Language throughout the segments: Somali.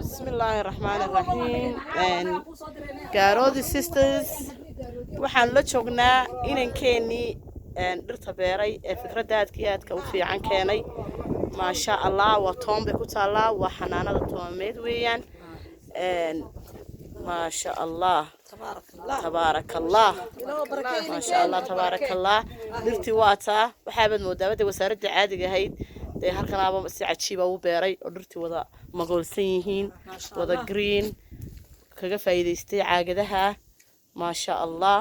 بسم الله الرحمن الرحيم Gaarodi sisters waxaan la joognaa inankeenii dhirta beeray ee fikradda aadka u fiican keenay ma sha Allah waa toon bay ku taalaa waa xanaanada toomeed weeyaan ma sha Allah tabarakallah ma sha Allah tabarakallah dhirtii waataa waxaabad moodaa wasaaradda caadiga ahayd halkan aaba si cajiib ah u beeray oo dhirtii wada maqoolsan yihiin wada green kaga faa'iideystay caagadaha ma sha Allah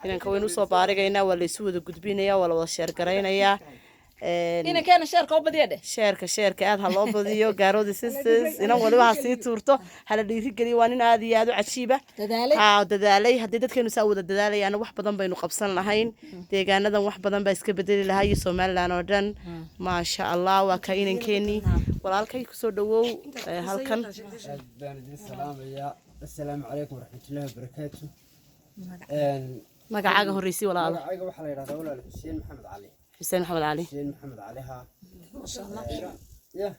inanka waynu soo baarigaynaa waa la isu wada gudbinayaa waa la wada sheer gareynayaa inankeena sheerka oo badiyade sheerka aad ha loo badiyo Gaarodi sisters inan waliba ha sii tuurto hala dhiiri galiyo waa nin aad iyo aad u cajiib ah dadaalay haddii dadkeenu saa wada dadaalayaan wax badan baynu qabsan lahayn deegaanadan wax badan baa iska bedeli lahaa iyo Soomaaliland oo dhan ma sha Allah waa ka inankeenii walaalkay ku soo dhawow halkan السلام عليكم ورحمة الله وبركاته. magacaaga horeysi walaal magacayga waxa la yiraahdaa walaal Xuseen Maxamed Cali. Xuseen Maxamed Cali. Xuseen Maxamed Cali ha. ما شاء الله. يا.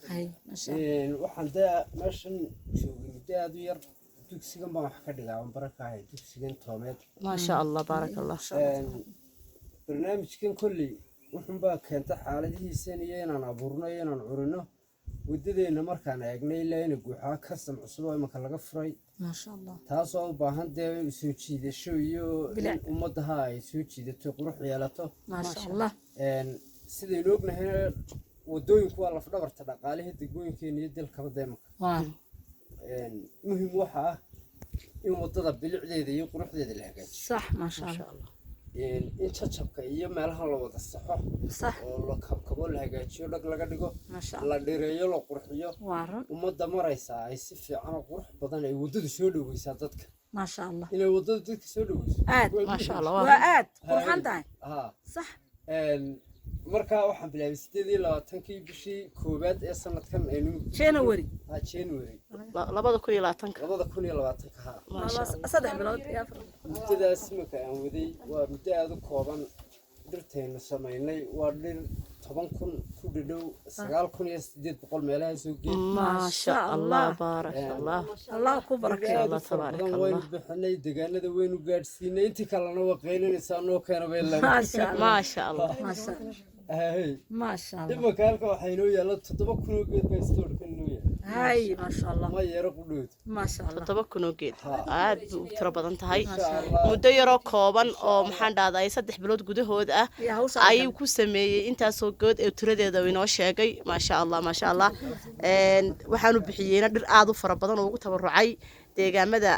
هاي ما شاء الله. waxaan daa meeshan joogay muddo aad u yar dugsigan baan wax ka dhigaa aan barakahay dugsigan toomeed. ما شاء الله بارك الله. barnaamijkan kulli wuxuu baa keenta xaaladihiisana iyo inaan abuurno iyo inaan curino wadadeena markaan eegnay ilaa in guuxa ka samcusbo imaka laga furay ما شاء الله. taasoo u baahan dee soo jiidasho iyo ummadaha ay soo jiidato qurux yeelato ما شاء الله. sidaynu ognahay wadooyinku waa laf dhabarta dhaqaalaha degmooyinkeena iyo dalka deemanka muhiim waxa ah in wadada bilicdeeda iyo quruxdeeda la hagaajiyo صح ما شاء الله. in jajabka iyo meelaha la wada saxo صح. oo la kabkabo la hagaajiyo dhag laga dhigo ما شاء الله. la dhireeyo la qurxiyo وارن. ummadda maraysa ay si fiican oo qurux badan ay wadadu soo dhaweysaa dadka ما شاء الله. inay wadada dadka soo dhaweyso ما شاء الله وآد قرحان تاعي. صح. marka waxaan bilaabay 28 bishii koobaad ee sanadkan aynu January. January labada kun iyo 20 ha ما شاء الله. صدق بلاد يا فرد. muddadaas marka aan waday waa muddo aad u kooban dhirteena sameynay waa dhir 10,000 ku dhadhow 9,800 meelaha soo geeyay ما شاء الله بارك الله الله كبرك يا الله تبارك الله waynu bixinay deegaanada waynu gaadhsiinay intii kalena waa qeynanaysaa noo keena bay ما شاء الله. ما شاء الله ما شاء الله. hey ما شاء الله. imaka halka waxay noo yaala 7,000 geed bay stoorka noo yaala هاي ما شاء الله. ma yaro ku dhow ما شاء الله. 7 kun oo geed aad u tiro badan tahay Allah muddo yaroo kooban oo maxaan dhahday 3 bilood gudahood ah يا هوس. ayuu ku sameeyay intaasoo good ee tiradeeda inoo sheegay ma sha Allah waxaanu bixiyeyna dhir aad u fara badan oo ugu tabarucay deegaamada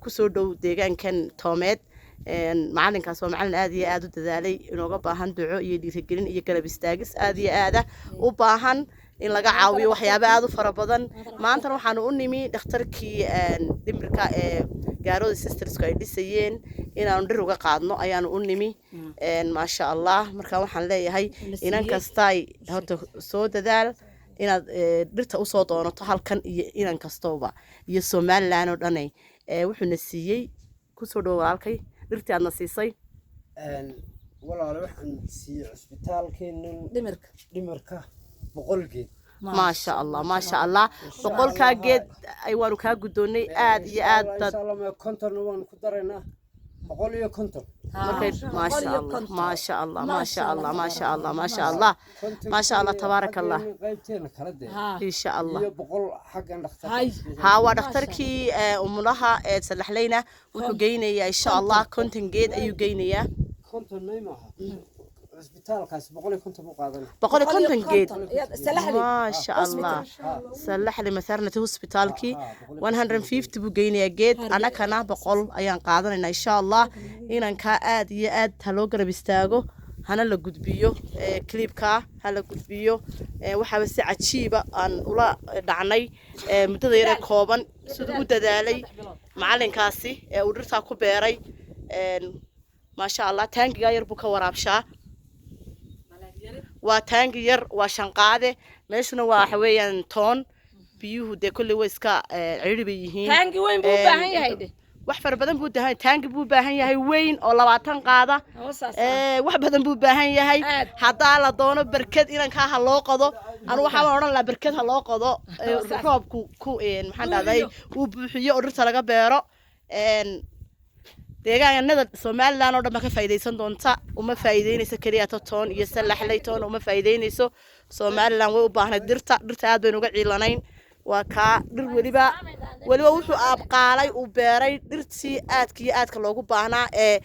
ku soo dhow deegaankan toomeed macalinkaas waa macalin aad iyo aad u dadaalay inooga baahan duco iyo dhiirigelin iyo garab istaagis aad iyo aad u baahan in laga caawiyo waxyaabo aad u fara badan maanta waxaanu u nimi dhakhtarkii dhimirka ee Gaarodi sisters ay dhisayeen inaanu dhir uga qaadno ayaanu u nimi ma sha Allah marka waxaan leeyahay inan kastay horta soo dadaal inaad dhirta u soo doonato halkan iyo inan kastooba iyo Soomaaliland oo dhanay wuxuu na siiyay ku soo dhawaalkay dhirtii aadna siisay walaalo waxaan siiyay isbitaalkeenan dhimirka 100 geed ما شاء الله boqolka geed ay waanu ka gudoonay aad iyo aad dad konton waan ku dareynaa 150 ما شاء الله ما شاء الله تبارك الله qaybteena kala dee إن شاء الله iyo 100 xaggan dhakhtar ها ودكتوركي أملاها سلحلينا وحجينا إن شاء الله كنت جيد أيو جينا konton maaha isbitaalkaas 150 buu qaadanay بقول كنت جيد ما شاء الله سلح لي مثلا هوسبيتالكي 150 بوجينيا جيد أنا كنا بقول أيان قاعدنا إن شاء الله إن كا آد يأد هلو قرب استاجو هنا لجود بيو كليب كا هلا جود بيو وحبس عتشيبة أن ولا دعني متغير كوبان سدود دالي معلن كاسي ودرت أكو بيري ما شاء الله تانك غير بوك ورابشة وتانك ير وشنقاده ماشنا وحويان تون بيوه ده كل ويسكا عربيين تانك وين بوباهن يهيده wax fara badan buu dahan taangi buu baahan yahay weyn oo 20 qaada wax badan buu baahan yahay hadaa la doono barkad inanka ha loo qodo anu waxa oran la barkad ha loo qodo roobku ku maxaan dhahday uu buuxiyo oo dhirta laga beero deegaanada Soomaaliland oo dhan ka faa'iideysan doonta uma faa'iideynayso kaliya toon iyo salaxley toon uma faa'iideynayso Soomaaliland way u baahnaa dhirta aad baynu uga ciilanayn waa ka dhir waliba wuxuu aabqaalay uu beeray dhirtii aadka loogu baahnaa ee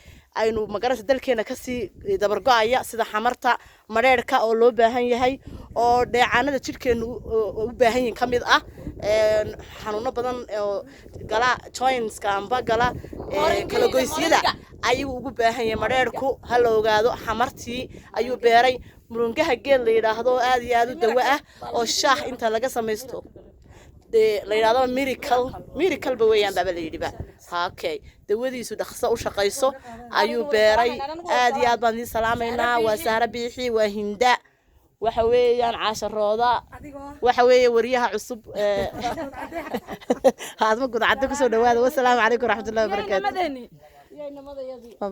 aynu magarasa dalkeena ka sii dabar go'aya sida xamarta mareerka oo loo baahan yahay oo dheecaanada jidhkeena u baahan yihiin kamid ah xanuuno badan oo gala jointska amba gala kala goysyada ayuu ugu baahan yahay mareerku hal ogaado xamartii ayuu beeray murungaha geel la yiraahdo aad iyo aad u dawo ah oo shaah inta laga sameesto la yiraahdo miracle ba weeyaan baba la yidhi ba okay dawadiisu dhaqso u shaqayso ayuu beeray aad iyo aad baan idin salaameynaa waa Sahra Biixi waa Hinda waxa weeyaan caasharooda waxa weeye wariyaha cusub haadma gudacada ku soo dhawaada wassalaamu calaykum waraxmatullaahi wabarakaatuh